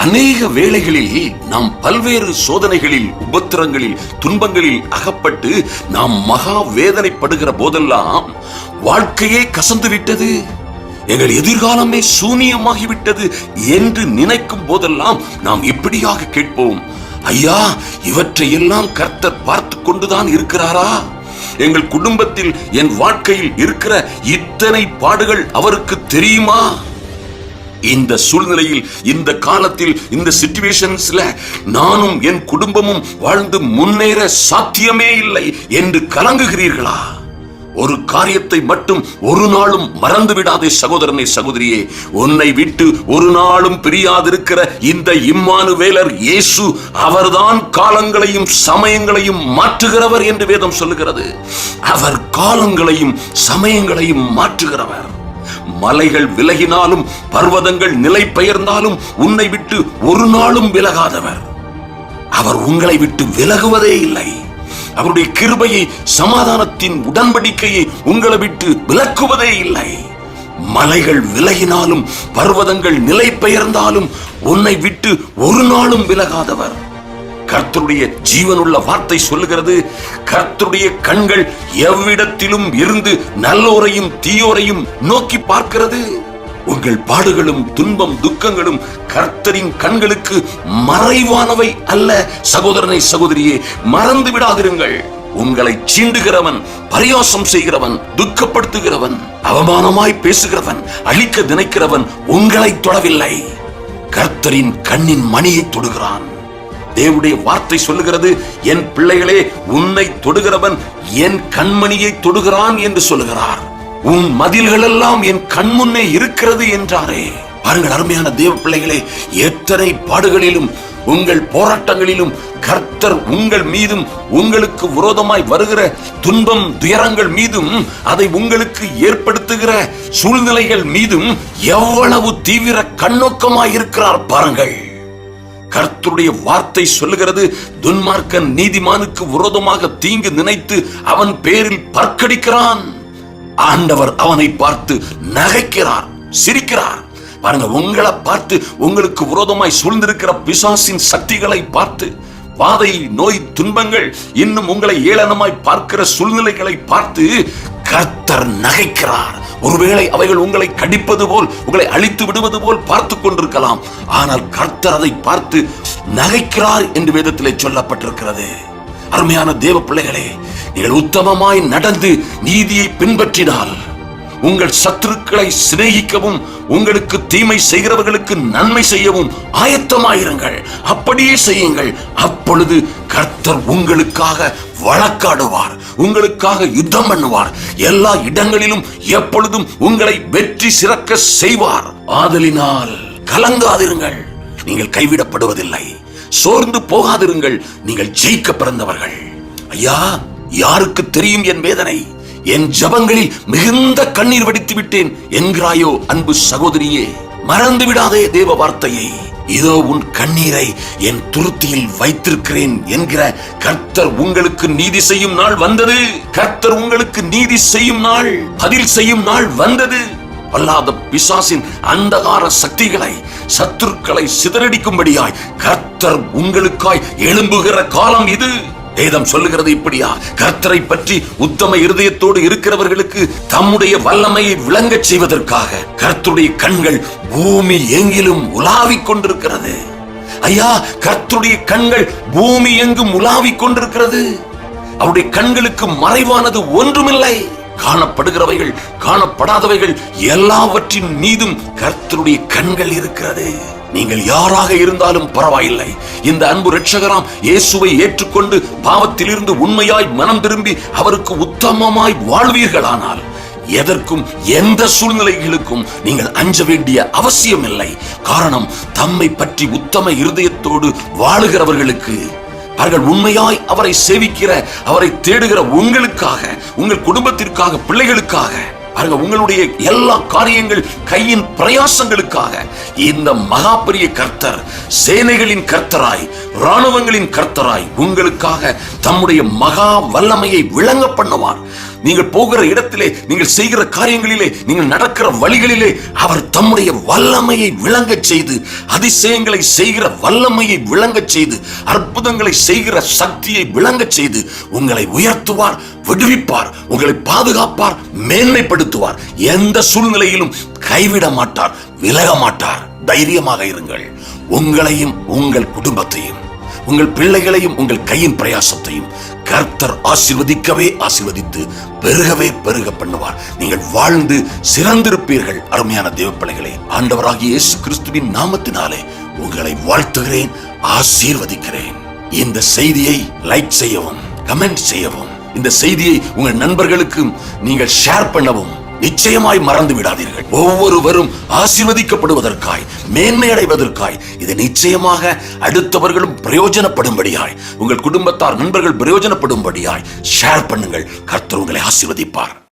அநேக வேளைகளில் நாம் பல்வேறு சோதனைகளில், உபத்திரங்களில், துன்பங்களில் அகப்பட்டு நாம் மகா வேதனைப்படுகிற போதெல்லாம் வாழ்க்கையே கசந்து விட்டது, எங்கள் எதிர்காலமே சூனியமாகிவிட்டது என்று நினைக்கும் போதெல்லாம் நாம் இப்படியாக கேட்போம், ஐயா, இவற்றையெல்லாம் கர்த்தர் பார்த்து கொண்டுதான் இருக்கிறாரா? எங்கள் குடும்பத்தில், என் வாழ்க்கையில் இருக்கிற இத்தனை பாடுகள் அவருக்கு தெரியுமா? இந்த சூழ்நிலையில், இந்த காலத்தில், இந்த சிச்சுவேஷன்ஸ்ல நானும் என் குடும்பமும் வாழ்ந்து முன்னேற சாத்தியமே இல்லை என்று கலங்குகிறீர்களா? ஒரு காரியத்தை மட்டும் ஒரு நாளும் மறந்து விடாதே சகோதரனே, சகோதரியே. உன்னை விட்டு ஒரு நாளும் பிரியாதிருக்கிற இந்த இம்மானுவேலர் இயேசு, அவர்தான் காலங்களையும் சமயங்களையும் மாற்றுகிறவர் என்று வேதம் சொல்லுகிறது. அவர் காலங்களையும் சமயங்களையும் மாற்றுகிறவர். மலைகள் விலகினாலும், பர்வதங்கள் நிலை பெயர்ந்தாலும் உன்னை விட்டு ஒரு நாளும் விலகாதவர். அவர் உங்களை விட்டு விலகுவதே இல்லை. அவருடைய கிருபையை, சமாதானத்தின் உடன்படிக்கையை உங்களை விட்டு விலக்குவதே இல்லை. மலைகள் விலகினாலும், பர்வதங்கள் நிலை பெயர்ந்தாலும் உன்னை விட்டு ஒரு நாளும் விலகாதவர். கர்த்தருடைய ஜீவனுள்ள வார்த்தை சொல்லுகிறது, கர்த்தருடைய கண்கள் எவ்விடத்திலும் இருந்து நல்லோரையும் தீயோரையும் நோக்கி பார்க்கிறது. உங்கள் பாடுகளும் துன்பம் துக்கங்களும் கர்த்தரின் கண்களுக்கு மறைவானவை அல்ல சகோதரனை, சகோதரியே. மறந்து விடாதிருங்கள். உங்களை சீண்டுகிறவன், பரியாசம் செய்கிறவன், துக்கப்படுத்துகிறவன், அவமானமாய் பேசுகிறவன், அழிக்க நினைக்கிறவன் உங்களை தொடவில்லை. கர்த்தரின் கண்ணின் மணியை தொடுகிறான். தேவனுடைய வார்த்தை சொல்லுகிறது, என் பிள்ளைகளே, உன்னை தொடுகிறவன் என் கண்மணியை தொடுகிறான் என்று சொல்லுகிறார். உன் மதில்கள் எல்லாம் என் கண்முன்னே இருக்கிறது என்றாரே. பாருங்கள் அருமையான தேவ பிள்ளைகளே, எத்தனை பாடுகளிலும், உங்கள் போராட்டங்களிலும் கர்த்தர் உங்கள் மீதும், உங்களுக்கு விரோதமாய் வருகிற துன்பம் துயரங்கள் மீதும், அதை உங்களுக்கு ஏற்படுத்துகிற சூழ்நிலைகள் மீதும் எவ்வளவு தீவிர கண்ணோக்கமாய் இருக்கிறார் பாருங்கள். கர்த்தருடைய வார்த்தை சொல்லுகிறது, துன்மார்க்கன் நீதிமானுக்கு விரோதமாக தீங்கு நினைத்து அவன் பேரில் பற்கடிக்கிறான். ஆண்டவர் அவனை பார்த்து நகைக்கிறார், சிரிக்கிறார். பாருங்க, உங்களை பார்த்து, உங்களுக்கு விரோதமாய் சூழ்ந்திருக்கிற பிசாசின் சக்திகளை பார்த்து, வாதை, நோய், துன்பங்கள், இன்னும் உங்களை ஏளனமாய் பார்க்கிற சூழ்நிலைகளை பார்த்து கர்த்தர் நகைக்கிறார். ஒருவேளை அவைகள் உங்களை கடிப்பது போல், உங்களை அழித்து விடுவது போல் பார்த்து கொண்டிருக்கலாம். ஆனால் கர்த்தர் அதை பார்த்து நகைக்கிறார் என்று வேதத்திலே சொல்லப்பட்டிருக்கிறது. அருமையான தேவ பிள்ளைகளே, நீங்கள் உத்தமமாய் நடந்து நீதியை பின்பற்றினால், உங்கள் சத்துருக்களை சிநேகிக்கவும், உங்களுக்கு தீமை செய்கிறவர்களுக்கு நன்மை செய்யவும் ஆயத்தமாயிருங்கள். அப்படியே செய்யுங்கள். அப்பொழுது கர்த்தர் உங்களுக்காக வழக்காடுவார், உங்களுக்காக யுத்தம் பண்ணுவார். எல்லா இடங்களிலும் எப்பொழுதும் உங்களை வெற்றி சிறக்க செய்வார். ஆதலினால் கலங்காதிருங்கள், நீங்கள் கைவிடப்படுவதில்லை. சோர்ந்து போகாதிருங்கள், நீங்கள் ஜெயிக்க பிறந்தவர்கள். ஐயா, யாருக்கு தெரியும் என் வேதனை? என் ஜபங்களில் மிகுந்த கண்ணீர் வடித்து விட்டேன் என்கிறாயோ அன்பு சகோதரியே? மறந்து விடாதே தேவ வார்த்தையை. இதோ உன் கண்ணீரை என் துருத்தியில் வைத்திருக்கிறேன் என்கிற கர்த்தர் உங்களுக்கு நீதி செய்யும் நாள் வந்தது. கர்த்தர் உங்களுக்கு நீதி செய்யும் நாள், பதில் செய்யும் நாள் வந்தது. அல்லாத பிசாசின் அந்தகார சக்திகளை, சத்துருக்களை சிதறடிக்கும்படியாய் கர்த்தர் உங்களுக்காய் எழும்புகிற காலம் இது. வேதம் சொல்லுகிறது இப்படியா, கர்த்தரை பற்றி உத்தம இருதயத்தோடு இருக்கிறவர்களுக்கு தம்முடைய வல்லமையை விளங்கச் செய்வதற்காக கர்த்தருடைய கண்கள் பூமி எங்கிலும் உலாவிக் கொண்டிருக்கிறது. ஐயா, கர்த்தருடைய கண்கள் பூமி எங்கும் உலாவிக் கொண்டிருக்கிறது. அவருடைய கண்களுக்கு மறைவானது ஒன்றுமில்லை. காணப்படுகிறவைகள், காணப்படாதவைகள் எல்லாவற்றின் மீதும் கர்த்தருடைய கண்கள் இருக்கிறது. நீங்கள் யாராக இருந்தாலும் பரவாயில்லை, இந்த அன்பு இரட்சகராம் இயேசுவை ஏற்றுக்கொண்டு பாவத்திலிருந்து உண்மையாய் மனம் திரும்பி அவருக்கு உத்தமமாய் வாழ்வீர்களானால் எதற்கும், எந்த சூழ்நிலைகளுக்கும் நீங்கள் அஞ்ச வேண்டிய அவசியம் இல்லை. காரணம், தம்மை பற்றி உத்தம இருதயத்தோடு வாழுகிறவர்களுக்கு, அவர்கள் உண்மையாய் அவரை சேவிக்கிற, அவரை தேடுகிற உங்களுக்காக, உங்கள் குடும்பத்திற்காக, பிள்ளைகளுக்காக, உங்களுடைய எல்லா காரியங்கள், கையின் பிரயாசங்களுக்காக இந்த மகா பெரிய கர்த்தர், சேனைகளின் கர்த்தராய், இராணுவங்களின் கர்த்தராய் உங்களுக்காக தம்முடைய மகா வல்லமையை விளங்க பண்ணுவார். நீங்கள் போகிற இடத்திலே, நீங்கள் செய்கிற காரியங்களிலே, நீங்கள் நடக்கிற வழிகளிலே அவர் தம்முடைய வல்லமையை விளங்கச் செய்து, அதிசயங்களை செய்கிற வல்லமையை விளங்கச் செய்து, அற்புதங்களை செய்கிற சக்தியை விளங்கச் செய்து உங்களை உயர்த்துவார், விடுவிப்பார், உங்களை பாதுகாப்பார், மேன்மைப்படுத்துவார். எந்த சூழ்நிலையிலும் கைவிட மாட்டார், விலக மாட்டார். தைரியமாக இருங்கள். உங்களையும் உங்கள் குடும்பத்தையும் உங்கள் பிள்ளைகளையும் உங்கள் கையின் பிரயாசத்தையும் கர்த்தர் ஆசீர்வதிக்கவே ஆசீர்வதித்து பெருகவே பெருக பண்ணுவார். நீங்கள் வாழ்ந்து சிறந்திருப்பீர்கள். அருமையான தேவ பிள்ளைகளே, ஆண்டவராகிய இயேசு கிறிஸ்துவின் நாமத்தினாலே உங்களை வாழ்த்துகிறேன், ஆசீர்வதிக்கிறேன். இந்த செய்தியை லைக் செய்யவும், கமெண்ட் செய்யவும், இந்த செய்தியை உங்கள் நண்பர்களுக்கு நீங்கள் ஷேர் பண்ணவும் நிச்சயமாய் மறந்து விடாதீர்கள். ஒவ்வொருவரும் ஆசீர்வதிக்கப்படுவதற்காய், மேன்மை அடைவதற்காய், இது நிச்சயமாக அடுத்தவர்களும் பிரயோஜனப்படும்படியாய், உங்கள் குடும்பத்தார் நண்பர்கள் பிரயோஜனப்படும்படியாய் ஷேர் பண்ணுங்கள். கர்த்தர் உங்களை ஆசீர்வதிப்பார்.